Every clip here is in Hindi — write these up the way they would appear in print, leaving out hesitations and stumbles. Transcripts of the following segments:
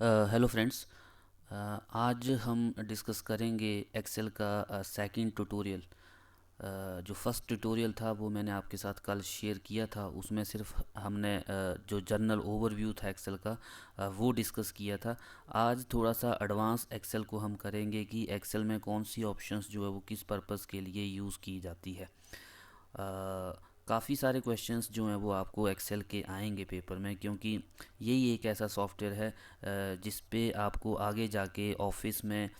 Hello friends. आज हम डिस्कस करेंगे एक्सेल का सेकंड ट्यूटोरियल। जो फर्स्ट ट्यूटोरियल था वो मैंने आपके साथ कल शेयर किया था। उसमें सिर्फ हमने जो जनरल ओवरव्यू था एक्सेल का वो डिस्कस किया था। आज थोड़ा सा एडवांस एक्सेल को हम करेंगे कि एक्सेल में कौन सी ऑप्शंस जो है वो किस पर्पस के लिए यूज़ की जाती है। काफ़ी सारे क्वेश्चंस जो हैं वो आपको एक्सेल के आएंगे पेपर में, क्योंकि यही एक ऐसा सॉफ्टवेयर है जिस पे आपको आगे जाके ऑफिस में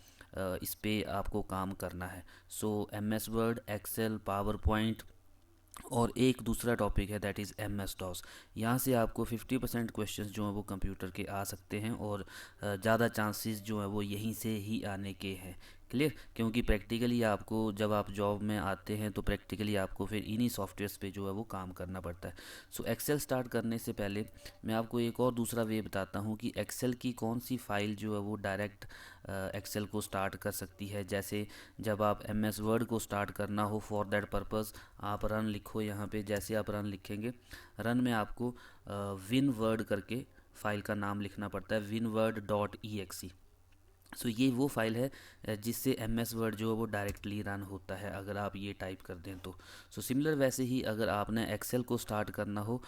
इस पे आपको काम करना है। So M S Word, Excel, PowerPoint और एक दूसरा टॉपिक है that is M S DOS. यहाँ से आपको 50% क्वेश्चंस जो हैं वो कंप्यूटर के आ सकते हैं, और ज़्यादा चांसेस जो हैं वो यहीं से ही आने के हैं। क्लियर? क्योंकि प्रैक्टिकली आपको जब आप जॉब में आते हैं तो प्रैक्टिकली आपको फिर इन्हीं सॉफ्टवेयर्स पे जो है वो काम करना पड़ता है। सो एक्सेल स्टार्ट करने से पहले मैं आपको एक और दूसरा वे बताता हूँ कि एक्सेल की कौन सी फ़ाइल जो है वो डायरेक्ट एक्सेल को स्टार्ट कर सकती है। जैसे जब आप एम एस वर्ड को स्टार्ट करना हो, फॉर दैट पर्पज़ आप रन लिखो। यहाँ पे जैसे आप रन लिखेंगे, रन में आपको विन वर्ड करके फ़ाइल का नाम लिखना पड़ता है, winword.exe। सो ये वो फाइल है जिससे एम एस वर्ड जो है वो डायरेक्टली रन होता है अगर आप ये टाइप कर दें तो। सो सिमिलर वैसे ही अगर आपने एक्सेल को स्टार्ट करना हो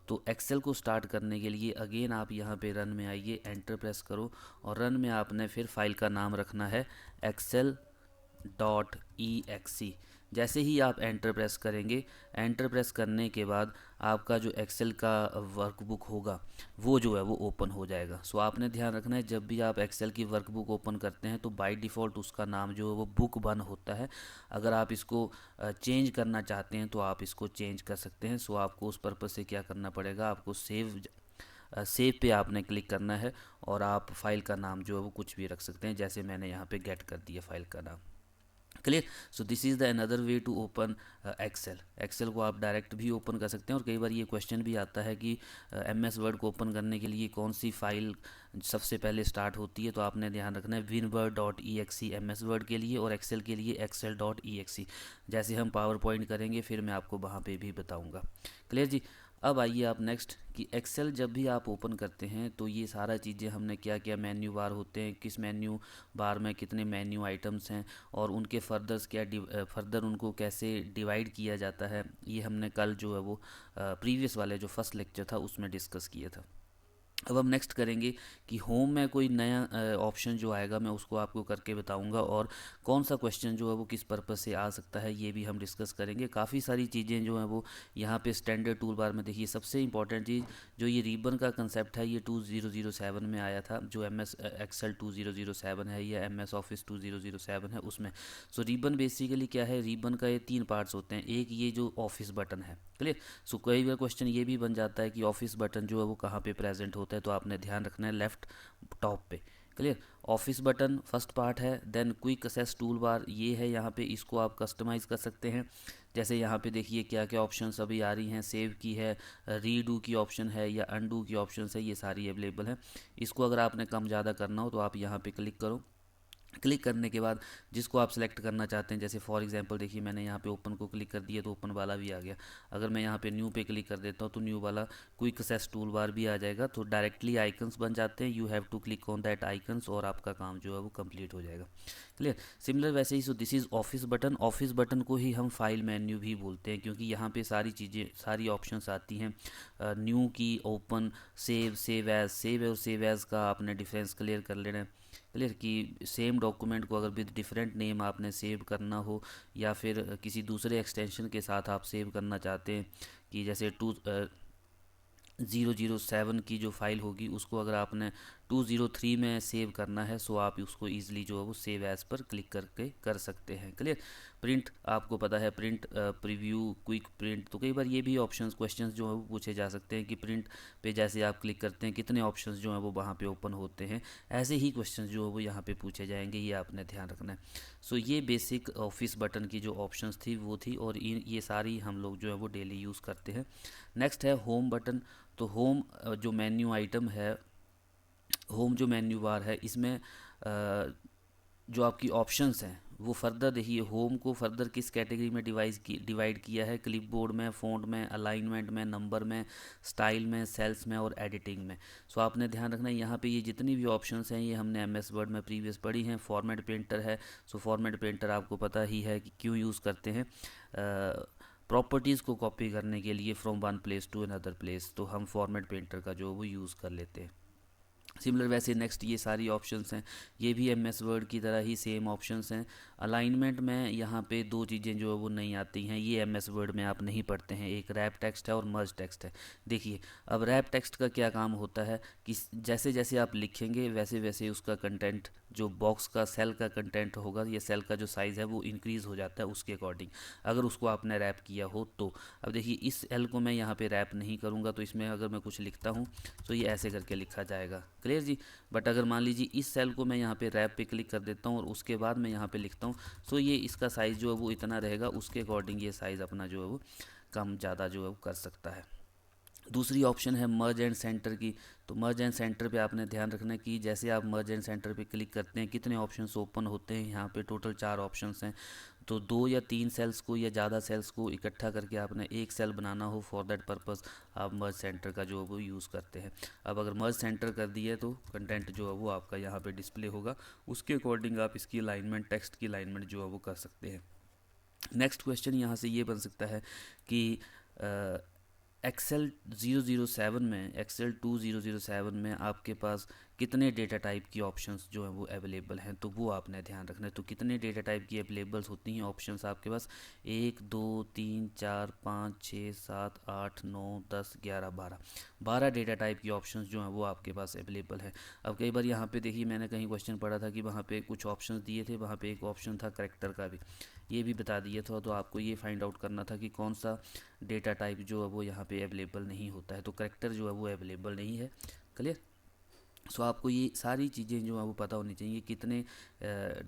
तो एक्सेल को स्टार्ट करने के लिए अगेन आप यहाँ पे रन में आइए, एंटर प्रेस करो, और रन में आपने फिर फाइल का नाम रखना है excel.exe। जैसे ही आप एंटर प्रेस करेंगे, एंटर प्रेस करने के बाद आपका जो एक्सेल का वर्कबुक होगा वो जो है वो ओपन हो जाएगा। सो आपने ध्यान रखना है जब भी आप एक्सेल की वर्कबुक ओपन करते हैं तो बाय डिफ़ॉल्ट उसका नाम जो है वो बुक वन होता है। अगर आप इसको चेंज करना चाहते हैं तो आप इसको चेंज कर सकते हैं। सो आपको उस पर्पज़ से क्या करना पड़ेगा, आपको सेव पे आपने क्लिक करना है, और आप फाइल का नाम जो है वो कुछ भी रख सकते हैं। जैसे मैंने यहाँ पे गेट कर दिया फाइल का नाम। Clear? So this is the another way to open Excel. Excel को आप डायरेक्ट भी ओपन कर सकते हैं, और कई बार ये क्वेश्चन भी आता है कि एम एस वर्ड को ओपन करने के लिए कौन सी फ़ाइल सबसे पहले स्टार्ट होती है। तो आपने ध्यान रखना है winword.exe एम एस वर्ड के लिए, और एक्सेल के लिए excel.exe। जैसे हम पावर पॉइंट करेंगे फिर मैं आपको वहाँ पे भी बताऊँगा। क्लियर जी? अब आइए आप नेक्स्ट कि एक्सेल जब भी आप ओपन करते हैं तो ये सारा चीज़ें हमने क्या क्या मेन्यू बार होते हैं, किस मेन्यू बार में कितने मेन्यू आइटम्स हैं, और उनके फर्दर्स फर्दर उनको कैसे डिवाइड किया जाता है, ये हमने कल जो है वो प्रीवियस वाले जो फर्स्ट लेक्चर था उसमें डिस्कस किया था। अब हम नेक्स्ट करेंगे कि होम में कोई नया ऑप्शन जो आएगा मैं उसको आपको करके बताऊंगा, और कौन सा क्वेश्चन जो है वो किस पर्पस से आ सकता है ये भी हम डिस्कस करेंगे। काफ़ी सारी चीज़ें जो हैं वो यहाँ पे स्टैंडर्ड टूल बार में देखिए। सबसे इंपॉर्टेंट चीज़ जो ये रिबन का कंसेप्ट है ये 2007 में आया था, जो एम एस एक्सेल 2007 है या एम एस ऑफिस 2007 है उसमें। सो रिबन बेसिकली क्या है, रिबन का ये तीन पार्ट्स होते हैं। एक ये जो ऑफिस बटन है, क्लियर? सो कई बार क्वेश्चन ये भी बन जाता है कि ऑफिस बटन जो है वो कहाँ पे प्रेजेंट होता है, तो आपने ध्यान रखना है लेफ़्ट टॉप पे। Clear? Office button first part है। Then quick access tool bar ये है, यहाँ पे इसको आप कस्टमाइज कर सकते हैं। जैसे यहाँ पे देखिए क्या क्या ऑप्शंस अभी आ रही हैं, सेव की है, रीडू की ऑप्शन है, या अनडू की ऑप्शन है, ये सारी अवेलेबल हैं। इसको अगर आपने कम ज़्यादा करना हो तो आप यहाँ पे क्लिक करो। क्लिक करने के बाद जिसको आप सेलेक्ट करना चाहते हैं, जैसे फॉर एग्जांपल देखिए मैंने यहाँ पे ओपन को क्लिक कर दिया तो ओपन वाला भी आ गया। अगर मैं यहाँ पे न्यू पे क्लिक कर देता हूँ तो न्यू वाला क्विक एक्सेस टूल बार भी आ जाएगा। तो डायरेक्टली आइकन्स बन जाते हैं, you have to click on that icons, और आपका काम जो है वो कंप्लीट हो जाएगा। क्लियर? सिमिलर वैसे ही so this is office button. Office button को ही हम फाइल मेन्यू भी बोलते हैं, क्योंकि यहाँ पे सारी चीज़ें सारी ऑप्शंस आती हैं। न्यू की, ओपन, सेव और सेव एज़ का आपने डिफरेंस क्लियर कर लेना है। क्लियर? कि सेम डॉक्यूमेंट को अगर विद डिफरेंट नेम आपने सेव करना हो, या फिर किसी दूसरे एक्सटेंशन के साथ आप सेव करना चाहते हैं, कि जैसे 007 की जो फाइल होगी उसको अगर आपने 203 में सेव करना है, सो आप उसको ईजिली जो है वो सेव एज पर क्लिक करके कर सकते हैं। क्लियर? प्रिंट आपको पता है, प्रिंट, प्रीव्यू, क्विक प्रिंट। तो कई बार ये भी ऑप्शंस क्वेश्चंस जो है वो पूछे जा सकते हैं कि प्रिंट पे जैसे आप क्लिक करते हैं कितने ऑप्शंस जो हैं वो वहाँ पे ओपन होते हैं। ऐसे ही क्वेश्चंस जो है वो यहाँ पे पूछे जाएंगे, ये आपने ध्यान रखना है। सो ये बेसिक ऑफिस बटन की जो ऑप्शंस थी वो थी, और ये सारी हम लोग जो है वो डेली यूज़ करते हैं। नेक्स्ट है होम बटन। तो होम जो मेन्यू आइटम है, होम जो मेन्यू बार है, इसमें जो आपकी ऑप्शंस हैं वो फर्दर देखिए होम को फर्दर किस कैटेगरी में डिवाइड किया है, क्लिपबोर्ड में, फ़ॉन्ट में, अलाइनमेंट में, नंबर में, स्टाइल में, सेल्स में और एडिटिंग में। सो आपने ध्यान रखना है यहाँ पे ये जितनी भी ऑप्शंस हैं ये हमने एमएस वर्ड में प्रीवियस पढ़ी हैं। फॉर्मेट पेंटर है, सो फॉर्मेट पेंटर आपको पता ही है कि क्यों यूज़ करते हैं, प्रॉपर्टीज़ को कॉपी करने के लिए from one place to another place, तो हम फॉर्मेट पेंटर का जो वो यूज़ कर लेते हैं। सिमिलर वैसे नेक्स्ट ये सारी ऑप्शंस हैं, ये भी एमएस वर्ड की तरह ही सेम ऑप्शंस हैं। अलाइनमेंट में यहाँ पे दो चीज़ें जो है वो नहीं आती हैं, ये एमएस वर्ड में आप नहीं पढ़ते हैं, एक रैप टेक्स्ट है और मर्ज टेक्स्ट है। देखिए अब रैप टेक्स्ट का क्या काम होता है कि जैसे जैसे आप लिखेंगे वैसे वैसे उसका कंटेंट, जो बॉक्स का सेल का कंटेंट होगा, ये सेल का जो साइज़ है वो इंक्रीज़ हो जाता है उसके अकॉर्डिंग, अगर उसको आपने रैप किया हो तो। अब देखिए इस एल को मैं यहाँ पे रैप नहीं करूँगा, तो इसमें अगर मैं कुछ लिखता हूँ तो ये ऐसे करके लिखा जाएगा, क्लियर जी। बट अगर मान लीजिए इस सेल को मैं यहाँ पे रैप पे क्लिक कर देता हूँ और उसके बाद मैं यहाँ पे लिखता हूँ, तो ये इसका साइज़ जो है वो इतना रहेगा, उसके अकॉर्डिंग ये साइज़ अपना जो है वो कम ज़्यादा जो है वो कर सकता है। दूसरी ऑप्शन है मर्ज एंड सेंटर की। तो मर्ज एंड सेंटर पे आपने ध्यान रखना है कि जैसे आप मर्ज एंड सेंटर पे क्लिक करते हैं कितने ऑप्शंस ओपन होते हैं, यहाँ पे टोटल 4 ऑप्शंस हैं। तो 2 या 3 सेल्स को या ज़्यादा सेल्स को इकट्ठा करके आपने एक सेल बनाना हो, फॉर दैट पर्पज़ आप मर्ज सेंटर का जो है वो यूज़ करते हैं। अब अगर मर्ज सेंटर कर दिए तो कंटेंट जो है वो आपका यहाँ पे डिस्प्ले होगा, उसके अकॉर्डिंग आप इसकी अलाइनमेंट, टेक्स्ट की अलाइनमेंट जो है वो कर सकते हैं। नेक्स्ट क्वेश्चन यहाँ से ये बन सकता है कि एक्सेल 007 में, एक्सेल 2007 में आपके पास कितने डेटा टाइप की ऑप्शंस जो हैं वो अवेलेबल हैं, तो वो आपने ध्यान रखना है। तो कितने डेटा टाइप की अवेलेबल्स होती हैं ऑप्शंस आपके पास, 1 2 3 4 5 6 7 8 9 10 11 12 डेटा टाइप की ऑप्शंस जो हैं वो आपके पास अवेलेबल है। अब कई बार यहाँ पे देखिए मैंने कहीं क्वेश्चन पढ़ा था कि वहाँ पे कुछ ऑप्शंस दिए थे, वहाँ पे एक ऑप्शन था करेक्टर का भी, ये भी बता दिया था, तो आपको ये फाइंड आउट करना था कि कौन सा डेटा टाइप जो है वो यहाँ पे अवेलेबल नहीं होता है। तो करेक्टर जो है वो अवेलेबल नहीं है, क्लियर। सो आपको ये सारी चीज़ें जो है वो पता होनी चाहिए, कितने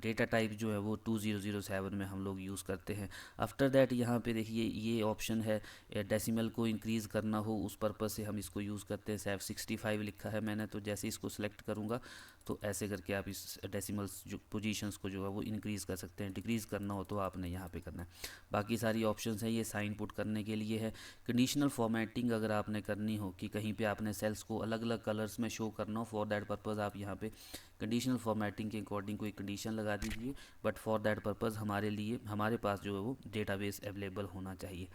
डेटा टाइप जो है वो 2007 में हम लोग यूज़ करते हैं। आफ्टर दैट यहाँ पे देखिए ये ऑप्शन है डेसिमल को इंक्रीज़ करना हो, उस पर्पज़ से हम इसको यूज़ करते हैं। सेफ 65 लिखा है मैंने, तो जैसे इसको सिलेक्ट करूँगा तो ऐसे करके आप इस डेसिमल्स जो पोजीशंस को जो है वो इंक्रीज़ कर सकते हैं। डिक्रीज़ करना हो तो आपने यहाँ पे करना है। बाकी सारी ऑप्शंस हैं ये साइन पुट करने के लिए है। कंडीशनल फॉर्मेटिंग अगर आपने करनी हो कि कहीं पे आपने सेल्स को अलग अलग कलर्स में शो करना हो, फॉर दैट पर्पज़ आप यहाँ पे कंडीशनल फॉर्मेटिंग के अकॉर्डिंग कोई कंडीशन लगा दीजिए। बट फॉर दैट पर्पज़ हमारे लिए हमारे पास जो है वो डेटाबेस अवेलेबल होना चाहिए,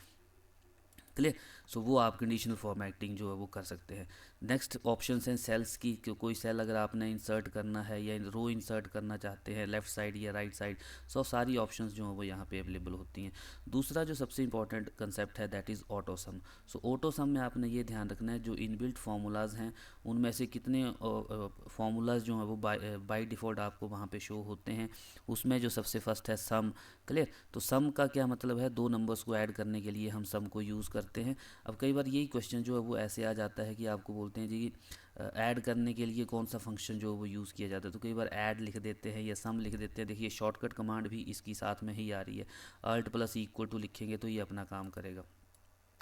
क्लियर। सो वो आप कंडीशनल फॉर्मेटिंग जो है वो कर सकते हैं। नेक्स्ट ऑप्शन हैं सेल्स की, कोई सेल अगर आपने इंसर्ट करना है या रो इंसर्ट करना चाहते हैं लेफ़्ट साइड या राइट साइड, सो सारी ऑप्शंस जो हैं वो यहाँ पे अवेलेबल होती हैं। दूसरा जो सबसे इंपॉर्टेंट कंसेप्ट है that is auto some. So auto सम में आपने ये ध्यान रखना है जो इनबिल्ट फार्मूलाज हैं उनमें से कितने फार्मूलाज जो हैं वो बाय डिफ़ॉल्ट आपको वहाँ पे शो होते हैं, उसमें जो सबसे फर्स्ट है सम, क्लियर। तो सम का क्या मतलब है, दो नंबर्स को ऐड करने के लिए हम सम को यूज़ करते हैं। अब कई बार यही क्वेश्चन जो है वो ऐसे आ जाता है कि आपको बोलते हैं जी ऐड करने के लिए कौन सा फंक्शन जो है वो यूज़ किया जाता है, तो कई बार ऐड लिख देते हैं या सम लिख देते हैं। देखिए शॉर्टकट कमांड भी इसकी साथ में ही आ रही है, अल्ट प्लस इक्वल टू लिखेंगे तो ये अपना काम करेगा।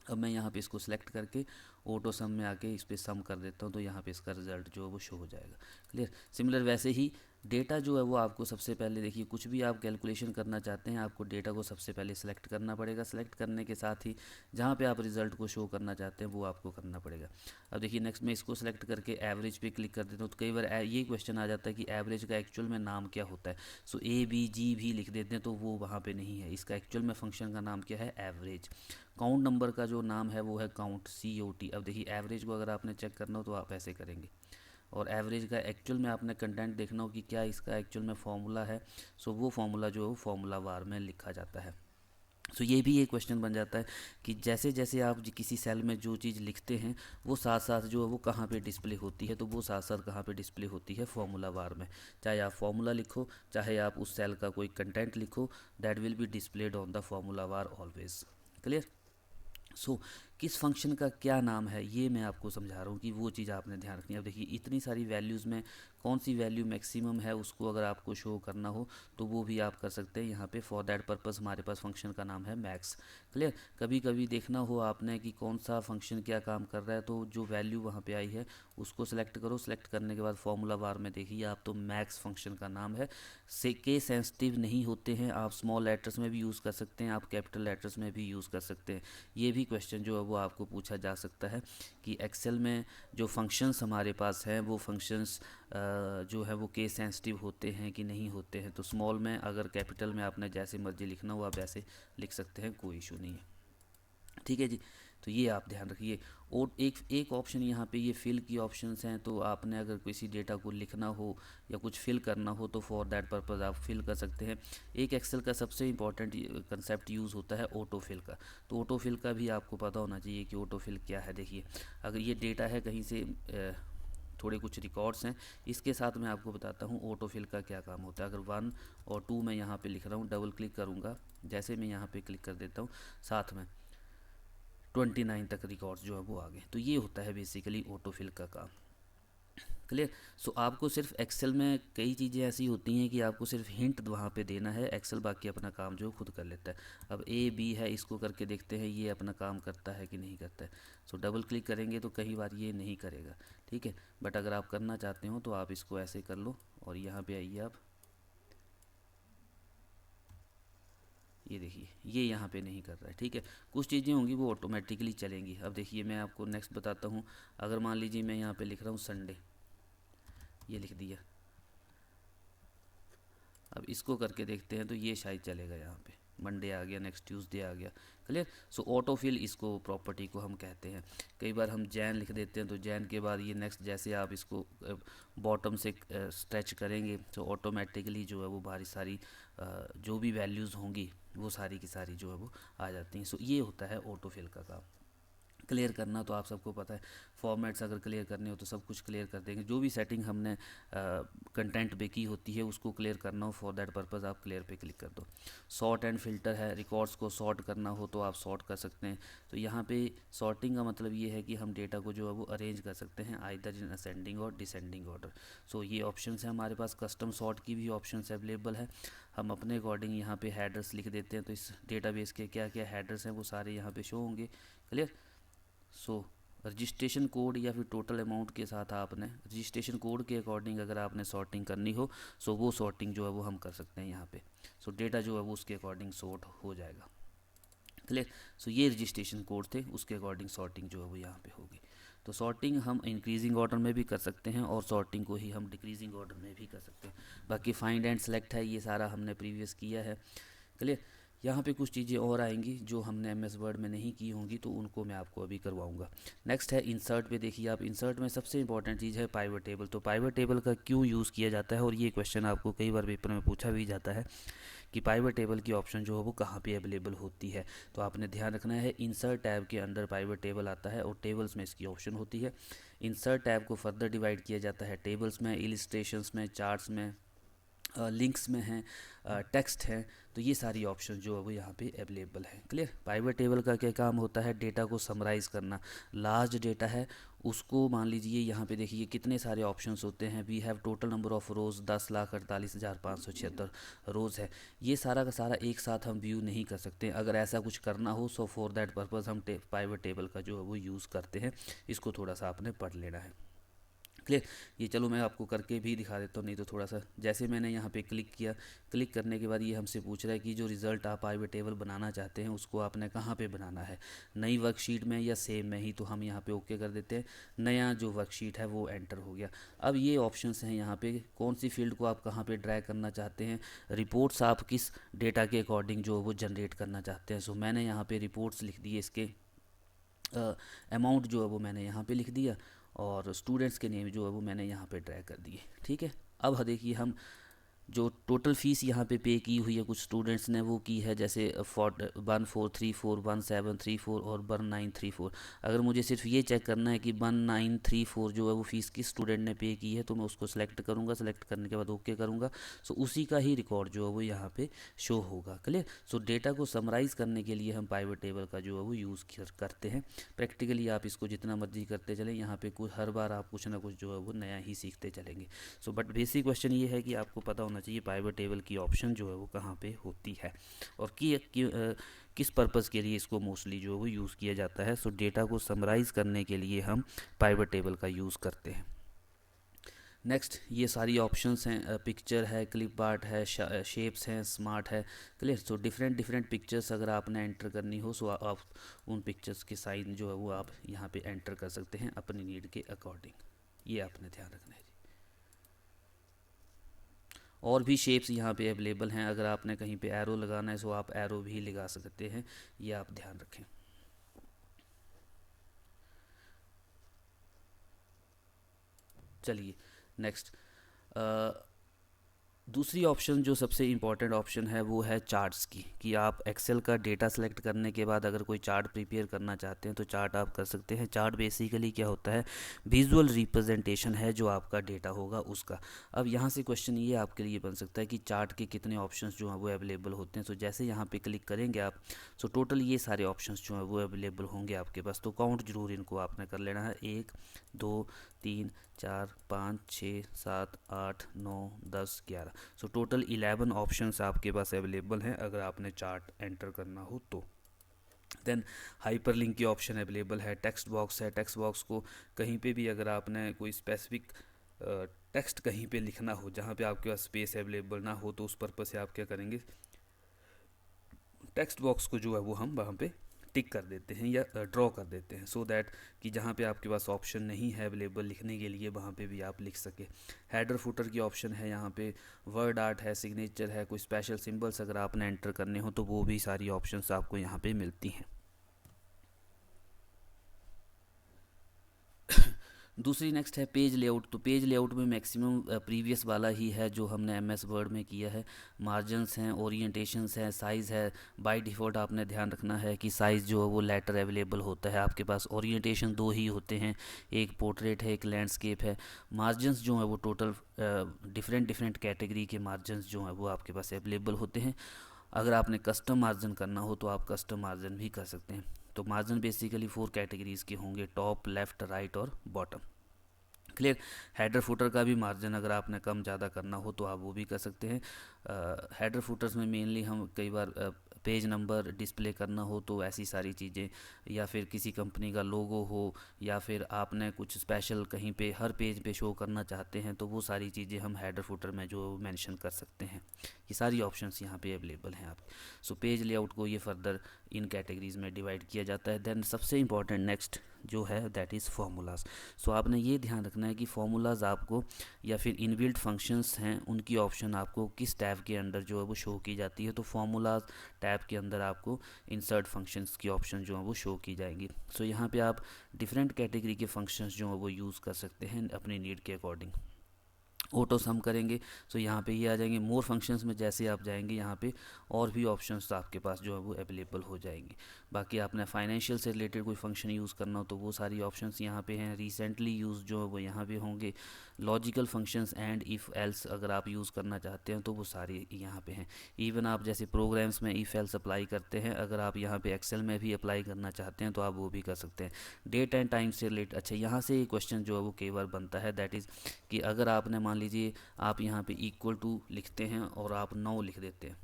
अब मैं यहाँ पे इसको सिलेक्ट करके ऑटो सम में आके इस पर सम कर देता हूँ, तो यहाँ पे इसका रिज़ल्ट जो है वो शो हो जाएगा, क्लियर। सिमिलर वैसे ही डेटा जो है वो आपको सबसे पहले देखिए कुछ भी आप कैलकुलेशन करना चाहते हैं आपको डेटा को सबसे पहले सिलेक्ट करना पड़ेगा। सिलेक्ट करने के साथ ही जहाँ पे आप रिज़ल्ट को शो करना चाहते हैं वो आपको करना पड़ेगा। अब देखिए नेक्स्ट मैं इसको सिलेक्ट करके एवरेज पे क्लिक कर देता हूँ, तो कई बार ये क्वेश्चन आ जाता है कि एवरेज का एक्चुअल में नाम क्या होता है। सो ABG भी लिख देते हैं तो वो वहाँ पर नहीं है, इसका एक्चुअल में फंक्शन का नाम क्या है, एवरेज। काउंट नंबर का जो नाम है वो है काउंट, COT। अब देखिए एवरेज को अगर आपने चेक करना हो तो आप ऐसे करेंगे, और एवरेज का एक्चुअल में आपने कंटेंट देखना हो कि क्या इसका एक्चुअल में फॉर्मूला है, सो वो फॉर्मूला जो है वो फॉर्मूला वार में लिखा जाता है। सो ये भी एक क्वेश्चन बन जाता है कि जैसे जैसे आप किसी सेल में जो चीज़ लिखते हैं वो साथ साथ जो है वो कहाँ पे डिस्प्ले होती है, तो वो साथ साथ कहाँ पे डिस्प्ले होती है, फॉर्मूला बार में। चाहे आप फॉर्मूला लिखो चाहे आप उस सेल का कोई कंटेंट लिखो, that will be displayed on the formula bar always, clear. So किस फंक्शन का क्या नाम है ये मैं आपको समझा रहा हूँ कि वो चीज़ आपने ध्यान रखनी है। अब देखिए इतनी सारी वैल्यूज़ में कौन सी वैल्यू मैक्सिमम है उसको अगर आपको शो करना हो तो वो भी आप कर सकते हैं यहाँ पे। फॉर दैट पर्पस हमारे पास फंक्शन का नाम है मैक्स। क्लियर। कभी कभी देखना हो आपने कि कौन सा फंक्शन क्या काम कर रहा है तो जो वैल्यू वहाँ पे आई है उसको सेलेक्ट करो। सेलेक्ट करने के बाद फॉर्मूला बार में देखिए आप तो मैक्स फंक्शन का नाम है। से के सेंसिटिव नहीं होते हैं, आप स्मॉल लेटर्स में भी यूज़ कर सकते हैं, आप कैपिटल लेटर्स में भी यूज़ कर सकते हैं। ये भी क्वेश्चन जो है वो आपको पूछा जा सकता है कि एक्सेल में जो फंक्शंस हमारे पास हैं वो फंक्शंस जो है वो केस सेंसिटिव होते हैं कि नहीं होते हैं। तो स्मॉल में अगर कैपिटल में आपने जैसे मर्जी लिखना हो आप ऐसे लिख सकते हैं, कोई इशू नहीं है। ठीक है जी। तो ये आप ध्यान रखिए। और एक ऑप्शन यहाँ पे ये फिल की ऑप्शंस हैं, तो आपने अगर किसी डेटा को लिखना हो या कुछ फिल करना हो तो फॉर दैट पर्पज़ आप फिल कर सकते हैं। एक एक्सेल का सबसे इंपॉर्टेंट कंसेप्ट यूज़ होता है ऑटो फिल का। तो ऑटो फिल का भी आपको पता होना चाहिए कि ऑटो फिल क्या है। देखिए अगर ये डेटा है कहीं से थोड़े कुछ रिकॉर्ड्स हैं, इसके साथ मैं आपको बताता हूँ ऑटो फिल का क्या काम होता है। अगर 1 और 2 मैं यहाँ पे लिख रहा हूँ, डबल क्लिक करूँगा, जैसे मैं यहाँ पे क्लिक कर देता हूँ साथ में 29 तक रिकॉर्ड्स जो है वो आ गए। तो ये होता है बेसिकली ऑटो फिल का काम। क्लियर। सो आपको सिर्फ एक्सेल में कई चीज़ें ऐसी होती हैं कि आपको सिर्फ हिंट वहाँ पे देना है, एक्सेल बाकी अपना काम जो खुद कर लेता है। अब ए बी है, इसको करके देखते हैं ये अपना काम करता है कि नहीं करता है। सो डबल क्लिक करेंगे तो कई बार ये नहीं करेगा, ठीक है। बट अगर आप करना चाहते हो तो आप इसको ऐसे कर लो और यहाँ पे आइए आप, ये देखिए ये यहाँ पे नहीं कर रहा है, ठीक है। कुछ चीज़ें होंगी वो ऑटोमेटिकली चलेंगी। अब देखिए मैं आपको नेक्स्ट बताता हूँ। अगर मान लीजिए मैं यहाँ पे लिख रहा हूँ संडे, ये लिख दिया। अब इसको करके देखते हैं तो ये शायद चलेगा। यहाँ पे मंडे आ गया, नेक्स्ट ट्यूसडे आ गया। क्लियर। सो ऑटो फिल इसको प्रॉपर्टी को हम कहते हैं। कई बार हम जैन लिख देते हैं तो जैन के बाद ये नेक्स्ट जैसे आप इसको बॉटम से स्ट्रेच करेंगे तो ऑटोमेटिकली जो है वो बारी सारी जो भी वैल्यूज़ होंगी वो सारी की सारी जो है वो आ जाती हैं। सो ये होता है ऑटो फिल का काम। क्लियर करना तो आप सबको पता है, फॉर्मेट्स अगर क्लियर करने हो तो सब कुछ क्लियर कर देंगे। जो भी सेटिंग हमने कंटेंट पे की होती है उसको क्लियर करना हो फॉर दैट पर्पज़ आप क्लियर पे क्लिक कर दो। सॉर्ट एंड फिल्टर है, रिकॉर्ड्स को सॉर्ट करना हो तो आप सॉर्ट कर सकते हैं। तो यहाँ पे सॉर्टिंग का मतलब ये है कि हम डेटा को जो है वो अरेंज कर सकते हैं आइदर इन असेंडिंग और डिसेंडिंग ऑर्डर। सो ये ऑप्शन है हमारे पास। कस्टम सॉर्ट की भी ऑप्शन अवेलेबल है। हम अपने अकॉर्डिंग यहाँ पे हेडर्स लिख देते हैं तो इस डेटाबेस के क्या क्या हेडर्स हैं वो सारे यहाँ पे शो होंगे। क्लियर। सो रजिस्ट्रेशन कोड या फिर टोटल अमाउंट के साथ आपने रजिस्ट्रेशन कोड के अकॉर्डिंग अगर आपने सॉर्टिंग करनी हो सो वो सॉर्टिंग जो है वो हम कर सकते हैं यहाँ पे। सो डेटा जो है वो उसके अकॉर्डिंग सॉर्ट हो जाएगा। क्लियर। सो ये रजिस्ट्रेशन कोड थे, उसके अकॉर्डिंग सॉर्टिंग जो है वो यहाँ पे होगी। तो सॉर्टिंग हम इंक्रीजिंग ऑर्डर में भी कर सकते हैं और सॉर्टिंग को ही हम डिक्रीजिंग ऑर्डर में भी कर सकते हैं। बाकी फाइंड एंड सेलेक्ट है, ये सारा हमने प्रीवियस किया है। क्लियर। यहाँ पे कुछ चीज़ें और आएंगी जो हमने एमएस वर्ड में नहीं की होंगी तो उनको मैं आपको अभी करवाऊंगा। नेक्स्ट है इंसर्ट पे। देखिए आप इंसर्ट में सबसे इंपॉर्टेंट चीज़ है पाइवट टेबल। तो पाइवट टेबल का क्यों यूज़ किया जाता है और ये क्वेश्चन आपको कई बार पेपर में पूछा भी जाता है कि पाइवट टेबल की ऑप्शन जो है वो कहाँ पे अवेलेबल होती है। तो आपने ध्यान रखना है इंसर्ट टैब के अंदर पाइवट टेबल आता है और टेबल्स में इसकी ऑप्शन होती है। इंसर्ट टैब को फर्दर डिवाइड किया जाता है टेबल्स में, इलिस्ट्रेशंस में, चार्ट्स में, लिंक्स में हैं, टेक्स्ट हैं। तो ये सारी ऑप्शन जो है वो यहाँ पे अवेलेबल है। क्लियर। पाइवट टेबल का क्या काम होता है, डेटा को समराइज़ करना। लार्ज डेटा है उसको मान लीजिए यहाँ पे देखिए कितने सारे ऑप्शंस होते हैं। We have total number of rows 10,48,576 rows है। ये सारा का सारा एक साथ हम व्यू नहीं कर सकते। अगर ऐसा कुछ करना हो सो फॉर दैट पर्पज़ हम पाइवट टेबल का जो है वो यूज़ करते हैं। इसको थोड़ा सा आपने पढ़ लेना है। क्लियर। ये चलो मैं आपको करके भी दिखा देता हूँ, नहीं तो थोड़ा सा जैसे मैंने यहाँ पे क्लिक किया, क्लिक करने के बाद ये हमसे पूछ रहा है कि जो रिज़ल्ट आप पाइवट टेबल बनाना चाहते हैं उसको आपने कहाँ पे बनाना है, नई वर्कशीट में या सेम में ही। तो हम यहाँ पे ओके कर देते हैं। नया जो वर्कशीट है वो एंटर हो गया। अब ये ऑप्शंस हैं यहाँ पे, कौन सी फील्ड को आप कहाँ पे ड्रैग करना चाहते हैं, रिपोर्ट्स आप किस डेटा के अकॉर्डिंग जो वो जनरेट करना चाहते हैं। सो मैंने यहाँ पे रिपोर्ट्स लिख दिए, इसके अमाउंट जो है वो मैंने यहाँ पे लिख दिया और स्टूडेंट्स के नेम जो है वो मैंने यहाँ पे ड्रैग कर दिए। ठीक है। अब देखिए हम जो टोटल फ़ीस यहाँ पे की हुई है कुछ स्टूडेंट्स ने वो की है, जैसे 1434, 1734 और 1934। अगर मुझे सिर्फ ये चेक करना है कि 1934 जो है वो फ़ीस किस स्टूडेंट ने पे की है, तो मैं उसको सेलेक्ट करूँगा, सेलेक्ट करने के बाद ओके करूँगा। सो उसी का ही रिकॉर्ड जो है वो यहाँ पे शो होगा। क्लियर। सो डेटा को समराइज़ करने के लिए हम पाइवट टेबल का जो है वो यूज़ करते हैं। प्रैक्टिकली आप इसको जितना मर्जी करते चलें, यहाँ पे कुछ हर बार आप कुछ ना कुछ जो है वो नया ही सीखते चलेंगे। सो बट बेसिक क्वेश्चन ये है कि आपको पता होना चाहिए पाइवट टेबल की ऑप्शन जो है वो कहाँ पे होती है और किस पर्पज़ के लिए इसको मोस्टली जो है वो यूज़ किया जाता है। सो डेटा को समराइज़ करने के लिए हम पाइवट टेबल का यूज़ करते हैं। नेक्स्ट, ये सारी ऑप्शंस हैं, पिक्चर है, क्लिप आर्ट है, शेप्स हैं, स्मार्ट है। Clear. So different different pictures अगर आपने एंटर करनी हो, सो आप उन पिक्चर्स के साइज जो है वो आप यहाँ पे एंटर कर सकते हैं अपनी नीड के अकॉर्डिंग। ये आपने ध्यान रखना है। और भी शेप्स यहाँ पे अवेलेबल हैं, अगर आपने कहीं पे एरो लगाना है सो आप एरो भी लगा सकते हैं, ये आप ध्यान रखें। चलिए नेक्स्ट, दूसरी ऑप्शन जो सबसे इम्पॉर्टेंट ऑप्शन है वो है चार्ट्स की, कि आप एक्सेल का डेटा सेलेक्ट करने के बाद अगर कोई चार्ट प्रिपेयर करना चाहते हैं तो चार्ट आप कर सकते हैं। चार्ट बेसिकली क्या होता है, विजुअल रिप्रेजेंटेशन है जो आपका डेटा होगा उसका। अब यहाँ से क्वेश्चन ये आपके लिए बन सकता है कि चार्ट के कितने ऑप्शंस जो हैं वो अवेलेबल होते हैं। सो जैसे यहाँ पे क्लिक करेंगे आप, सो टोटल ये सारे ऑप्शंस जो हैं वो अवेलेबल होंगे आपके पास। तो काउंट जरूर इनको आपने कर लेना है, 1 2 3 4 5 6 7 8 9 10 11। सो टोटल 11 ऑप्शंस आपके पास अवेलेबल हैं अगर आपने चार्ट एंटर करना हो तो। देन हाइपर लिंक की ऑप्शन अवेलेबल है, टेक्स्ट बॉक्स है। टेक्स्ट बॉक्स को कहीं पे भी अगर आपने कोई स्पेसिफिक टेक्स्ट कहीं पे लिखना हो जहाँ पे आपके पास स्पेस अवेलेबल ना हो, तो उस पर्पज़ से आप क्या करेंगे, टेक्स्ट बॉक्स को जो है वो हम वहाँ पे टिक कर देते हैं या ड्रॉ कर देते हैं, सो दैट कि जहाँ पे आपके पास ऑप्शन नहीं है अवेलेबल लिखने के लिए वहाँ पे भी आप लिख सके। हेडर फुटर की ऑप्शन है, यहाँ पे वर्ड आर्ट है, सिग्नेचर है, कोई स्पेशल सिंबल्स अगर आपने एंटर करने हो तो वो भी सारी ऑप्शंस आपको यहाँ पे मिलती हैं। दूसरी नेक्स्ट है पेज लेआउट। तो पेज लेआउट में मैक्सिमम प्रीवियस वाला ही है जो हमने एमएस वर्ड में किया है। मार्जिन्स हैं, ओरिएंटेशंस हैं, साइज़ है। बाय डिफ़ॉल्ट आपने ध्यान रखना है कि साइज़ जो है वो लेटर अवेलेबल होता है आपके पास। ओरिएंटेशन दो ही होते हैं, एक पोर्ट्रेट है, एक लैंडस्केप है। मार्जिन्स जो है वो टोटल डिफरेंट डिफरेंट कैटेगरी के मार्जिन्स जो हैं वो आपके पास अवेलेबल होते हैं। अगर आपने कस्टम मार्जिन करना हो तो आप कस्टम मार्जिन भी कर सकते हैं। तो मार्जिन बेसिकली 4 कैटेगरीज़ के होंगे, टॉप, लेफ़्ट, राइट और बॉटम। क्लियर। हेडर फुटर का भी मार्जिन अगर आपने कम ज़्यादा करना हो तो आप वो भी कर सकते हैं। हेडर फुटर्स में मेनली हम कई बार पेज नंबर डिस्प्ले करना हो तो ऐसी सारी चीज़ें, या फिर किसी कंपनी का लोगो हो, या फिर आपने कुछ स्पेशल कहीं पे हर पेज पे शो करना चाहते हैं तो वो सारी चीज़ें हम हेडर फुटर में जो मेंशन कर सकते हैं। ये सारी ऑप्शंस यहाँ पे अवेलेबल हैं आप। सो पेज लेआउट को ये फर्दर इन कैटेगरीज में डिवाइड किया जाता है। देन सबसे इंपॉर्टेंट नेक्स्ट जो है दैट इज़ फार्मूलाज। सो आपने ये ध्यान रखना है कि फार्मूलाज आपको या फिर इनबिल्ट फंक्शंस हैं उनकी ऑप्शन आपको किस टैब के अंदर जो है वो शो की जाती है। तो फार्मूलाज टैब के अंदर आपको इंसर्ट फंक्शंस की ऑप्शन जो है वो शो की जाएंगी। सो यहाँ पे आप डिफरेंट कैटेगरी के फंक्शंस जो है वो यूज़ कर सकते हैं अपनी नीड के अकॉर्डिंग। ऑटो सम करेंगे तो यहाँ पे ये आ जाएंगे। मोर फंक्शंस में जैसे आप जाएंगे यहाँ पे और भी ऑप्शंस आपके पास जो है वो अवेलेबल हो जाएंगे। बाकी आपने फाइनेंशियल से रिलेटेड कोई फंक्शन यूज़ करना हो तो वो सारी ऑप्शंस यहाँ पे हैं। रिसेंटली यूज़ जो है वो यहाँ पे होंगे। Logical functions and if else अगर आप यूज़ करना चाहते हैं तो वो सारे यहाँ पे हैं। इवन आप जैसे प्रोग्राम्स में इफ़ एल्स अप्लाई करते हैं, अगर आप यहाँ पे एक्सेल में भी अप्लाई करना चाहते हैं तो आप वो भी कर सकते हैं। डेट एंड टाइम से रिलेटेड, अच्छा यहाँ से क्वेश्चन जो है वो कई बार बनता है, दैट इज़ कि अगर आपने मान लीजिए आप यहाँ पे इक्वल टू लिखते हैं और आप 9 लिख देते हैं।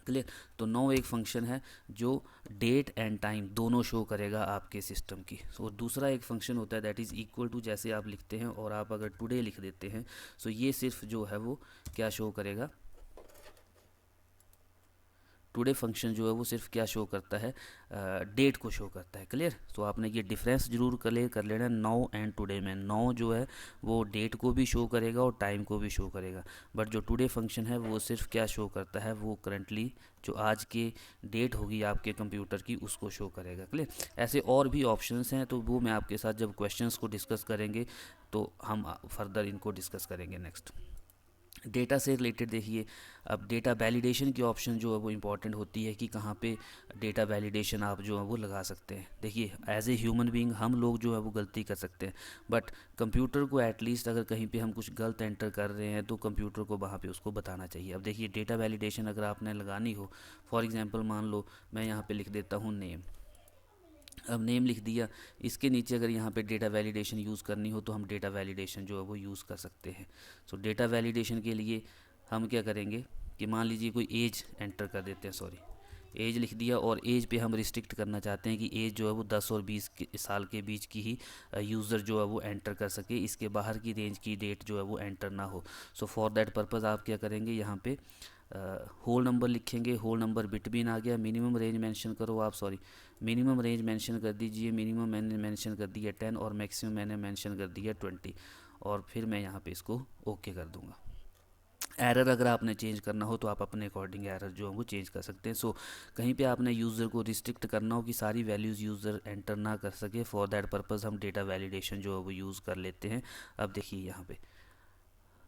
क्लियर। तो 9 एक फंक्शन है जो डेट एंड टाइम दोनों शो करेगा आपके सिस्टम की। सो दूसरा एक फंक्शन होता है दैट इज़ इक्वल टू, जैसे आप लिखते हैं और आप अगर टुडे लिख देते हैं सो ये सिर्फ जो है वो क्या शो करेगा, टुडे फंक्शन जो है वो सिर्फ क्या शो करता है, डेट को शो करता है। क्लियर। तो आपने ये डिफरेंस जरूर कर लेना। 9 एंड टुडे में 9 जो है वो डेट को भी शो करेगा और टाइम को भी शो करेगा, बट जो टुडे फंक्शन है वो सिर्फ क्या शो करता है, वो करंटली जो आज की डेट होगी आपके कंप्यूटर की उसको शो करेगा। क्लियर। ऐसे और भी ऑप्शंस हैं तो वो मैं आपके साथ जब क्वेश्चंस को डिस्कस करेंगे तो हम फर्दर इनको डिस्कस करेंगे नेक्स्ट। डेटा से रिलेटेड देखिए, अब डेटा वैलिडेशन की ऑप्शन जो है वो इम्पॉर्टेंट होती है कि कहाँ पे डेटा वैलिडेशन आप जो है वो लगा सकते हैं। देखिए एज ए ह्यूमन बीइंग हम लोग जो है वो गलती कर सकते हैं, बट कंप्यूटर को एटलीस्ट अगर कहीं पे हम कुछ गलत एंटर कर रहे हैं तो कंप्यूटर को वहाँ पे उसको बताना चाहिए। अब देखिए डेटा वैलिडेशन अगर आपने लगानी हो, फॉर एग्जांपल मान लो मैं यहाँ पे लिख देता हूँ नेम। अब नेम लिख दिया, इसके नीचे अगर यहाँ पे डेटा वैलिडेशन यूज़ करनी हो तो हम डेटा वैलिडेशन जो है वो यूज़ कर सकते हैं। सो डेटा वैलिडेशन के लिए हम क्या करेंगे कि मान लीजिए कोई एज एंटर कर देते हैं, सॉरी एज लिख दिया, और एज पे हम रिस्ट्रिक्ट करना चाहते हैं कि एज जो है वो 10 और 20 साल के बीच की ही यूज़र जो है वो एंटर कर सके, इसके बाहर की रेंज की डेट जो है वो एंटर ना हो। सो फॉर दैट पर्पज़ आप क्या करेंगे, यहाँ पे होल नंबर लिखेंगे, होल नंबर बिटवीन आ गया, मिनिमम रेंज मेंशन करो आप, सॉरी मिनिमम रेंज मेंशन कर दीजिए, मिनिमम मैंने मेंशन कर दिया 10 और मैक्सिमम मैंने मेंशन कर दिया 20, और फिर मैं यहाँ पे इसको ओके कर दूँगा। एरर अगर आपने चेंज करना हो तो आप अपने अकॉर्डिंग एरर जो है वो चेंज कर सकते हैं। सो कहीं पे आपने यूज़र को रिस्ट्रिक्ट करना हो कि सारी वैल्यूज़ यूज़र एंटर ना कर सके, फॉर दैट पर्पज़ हम डेटा वैलिडेशन जो है वो यूज़ कर लेते हैं। अब देखिए यहाँ पे,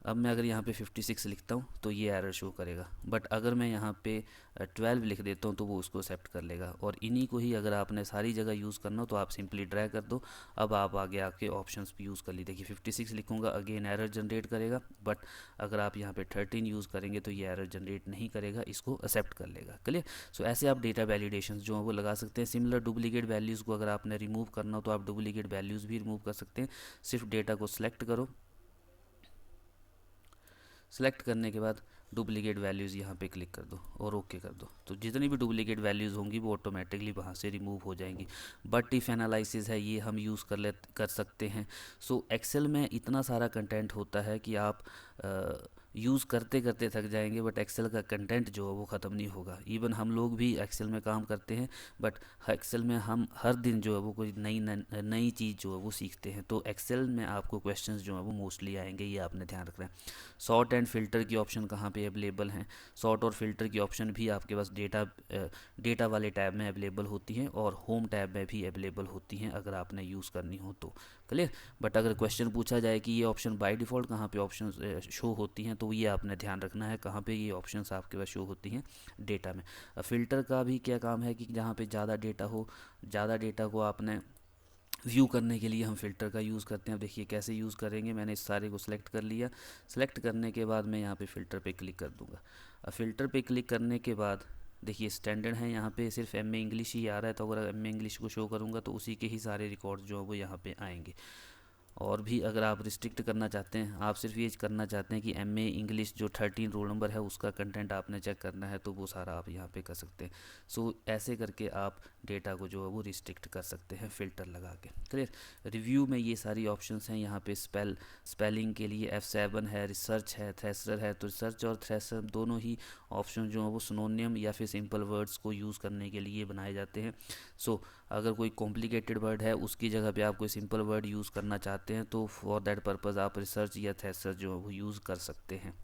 अब मैं अगर यहाँ पे 56 लिखता हूँ तो ये एरर शो करेगा, बट अगर मैं यहाँ पे 12 लिख देता हूँ तो वो उसको एक्सेप्ट कर लेगा। और इन्हीं को ही अगर आपने सारी जगह यूज़ करना हो तो आप सिंपली ड्रैग कर दो। अब आप आगे आके ऑप्शंस भी यूज़ कर ली, देखिए 56 लिखूँगा अगेन एरर जनरेट करेगा, बट अगर आप यहाँ पे 13 यूज़ करेंगे तो ये एरर जनरेट नहीं करेगा, इसको एक्सेप्ट कर लेगा। क्लियर। सो ऐसे आप डेटा वैलिडेशन जो है वो लगा सकते हैं। सिमिलर डुप्लीकेट वैल्यूज़ को अगर आपने रिमूव करना हो तो आप डुप्लीकेट वैल्यूज़ भी रिमूव कर सकते हैं। सिर्फ डेटा को सिलेक्ट करो, सेलेक्ट करने के बाद डुप्लीकेट वैल्यूज़ यहाँ पे क्लिक कर दो और ओके कर दो, तो जितनी भी डुप्लीकेट वैल्यूज़ होंगी वो ऑटोमेटिकली वहाँ से रिमूव हो जाएंगी। बट इफ़ एनालिसिस है ये हम यूज़ कर सकते हैं। सो एक्सेल में इतना सारा कंटेंट होता है कि आप यूज़ करते करते थक जाएंगे, बट एक्सेल का कंटेंट जो है वो ख़त्म नहीं होगा। इवन हम लोग भी एक्सेल में काम करते हैं, बट एक्सेल में हम हर दिन जो है वो कोई नई नई चीज़ जो है वो सीखते हैं। तो एक्सेल में आपको क्वेश्चंस जो है वो मोस्टली आएंगे, ये आपने ध्यान रखना है। सॉर्ट एंड फिल्टर की ऑप्शन कहाँ पे अवेलेबल हैं, सॉर्ट और फिल्टर की ऑप्शन भी आपके पास डेटा वाले टैब में अवेलेबल होती हैं और होम टैब में भी अवेलेबल होती हैं अगर आपने यूज़ करनी हो तो। क्लियर। बट अगर क्वेश्चन पूछा जाए कि ये ऑप्शन बाय डिफ़ॉल्ट कहाँ पे ऑप्शन शो होती हैं, तो ये आपने ध्यान रखना है कहाँ पे ये ऑप्शंस आपके पास शो होती हैं, डेटा में। फ़िल्टर का भी क्या काम है कि जहाँ पे ज़्यादा डेटा हो, ज़्यादा डेटा को आपने व्यू करने के लिए हम फ़िल्टर का यूज़ करते हैं। अब देखिए कैसे यूज़ करेंगे, मैंने इस सारे को सिलेक्ट कर लिया। सिलेक्ट करने के बाद मैं यहाँ पे फ़िल्टर पे क्लिक कर दूँगा। अब फ़िल्टर पे क्लिक करने के बाद देखिए स्टैंडर्ड है, यहाँ पे सिर्फ एम ए इंग्लिश ही आ रहा है, तो अगर एम ए इंग्लिश को शो करूँगा तो उसी के ही सारे रिकॉर्ड्स जो हैं वो यहाँ पे आएंगे। और भी अगर आप रिस्ट्रिक्ट करना चाहते हैं, आप सिर्फ ये करना चाहते हैं कि एम ए इंग्लिश जो 13 रोल नंबर है उसका कंटेंट आपने चेक करना है, तो वो सारा आप यहाँ पे कर सकते हैं। सो ऐसे करके आप डेटा को जो है वो रिस्ट्रिक्ट कर सकते हैं फ़िल्टर लगा के। क्लियर। रिव्यू में ये सारी ऑप्शंस हैं, यहाँ पे स्पेलिंग के लिए F7 है, रिसर्च है, थ्रेसर है। तो रिसर्च और थ्रेसर दोनों ही ऑप्शन जो हैं वो सिनोनिम या फिर सिंपल वर्ड्स को यूज़ करने के लिए बनाए जाते हैं। सो अगर कोई कॉम्प्लिकेटेड वर्ड है उसकी जगह पे आप कोई सिंपल वर्ड यूज़ करना चाहते हैं तो फॉर दैट पर्पज़ आप रिसर्च या थ्रेसर जो है वो यूज़ कर सकते हैं।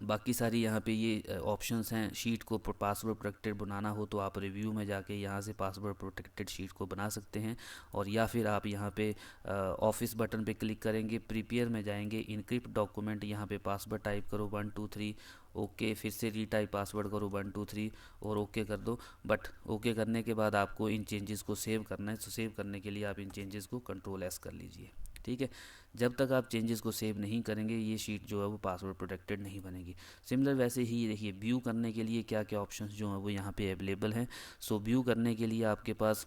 बाकी सारी यहाँ पे ये ऑप्शंस हैं। शीट को पासवर्ड प्रोटेक्टेड बनाना हो तो आप रिव्यू में जाके यहाँ से पासवर्ड प्रोटेक्टेड शीट को बना सकते हैं, और या फिर आप यहाँ पे ऑफिस बटन पे क्लिक करेंगे, प्रीपेयर में जाएंगे, इनक्रिप्ट डॉक्यूमेंट, यहाँ पे पासवर्ड टाइप करो 123, ओके, फिर से रीटाइप पासवर्ड करो 123 और ओके कर दो। बट ओके करने के बाद आपको इन चेंजेस को सेव करना है, तो सेव करने के लिए आप इन चेंजेस को कंट्रोल S कर लीजिए। ठीक है। जब तक आप चेंजेस को सेव नहीं करेंगे ये शीट जो है वो पासवर्ड प्रोटेक्टेड नहीं बनेगी। सिमिलर वैसे ही देखिए व्यू करने के लिए क्या क्या ऑप्शंस जो हैं वो यहाँ पे अवेलेबल हैं। सो व्यू करने के लिए आपके पास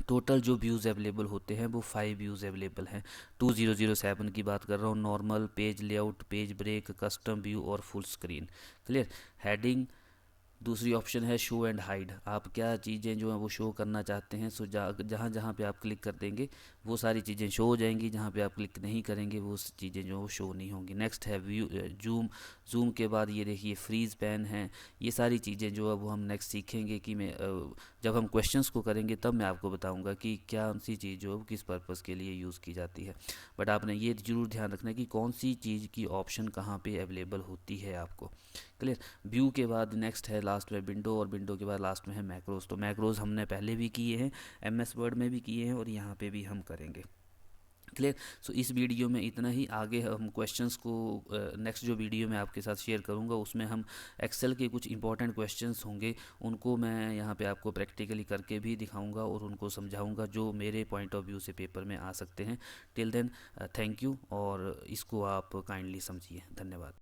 टोटल जो व्यूज़ अवेलेबल होते हैं वो 5 व्यूज़ अवेलेबल हैं। 2007 की बात कर रहा हूँ। Normal, page layout, page break, custom view और फुल स्क्रीन। क्लियर। हेडिंग, दूसरी ऑप्शन है शो एंड हाइड, आप क्या चीज़ें जो हैं वो शो करना चाहते हैं। सो जहाँ जहाँ पे आप क्लिक कर देंगे वो सारी चीज़ें शो हो जाएंगी, जहाँ पे आप क्लिक नहीं करेंगे वो चीज़ें जो वो शो नहीं होंगी। नेक्स्ट है व्यू जूम। जूम के बाद ये देखिए फ्रीज़ पेन है। ये सारी चीज़ें जो है वो हम नेक्स्ट सीखेंगे कि जब हम क्वेश्चंस को करेंगे तब मैं आपको बताऊंगा कि क्या सी चीज़ जो है वो किस पर्पज़ के लिए यूज़ की जाती है। बट आपने ये ज़रूर ध्यान रखना है कि कौन सी चीज़ की ऑप्शन कहाँ पे अवेलेबल होती है आपको। क्लियर। व्यू के बाद नेक्स्ट है लास्ट में विंडो, और विंडो के बाद लास्ट में है मैक्रोज। तो मैक्रोज हमने पहले भी किए हैं, MS वर्ड में भी किए हैं और यहाँ पे भी हम करेंगे। क्लियर। सो इस वीडियो में इतना ही। आगे हम क्वेश्चंस को नेक्स्ट जो वीडियो में आपके साथ शेयर करूंगा उसमें हम एक्सेल के कुछ इंपॉर्टेंट क्वेश्चंस होंगे, उनको मैं यहाँ पे आपको प्रैक्टिकली करके भी दिखाऊंगा और उनको समझाऊंगा जो मेरे पॉइंट ऑफ व्यू से पेपर में आ सकते हैं। टिल देन थैंक यू, और इसको आप काइंडली समझिए। धन्यवाद।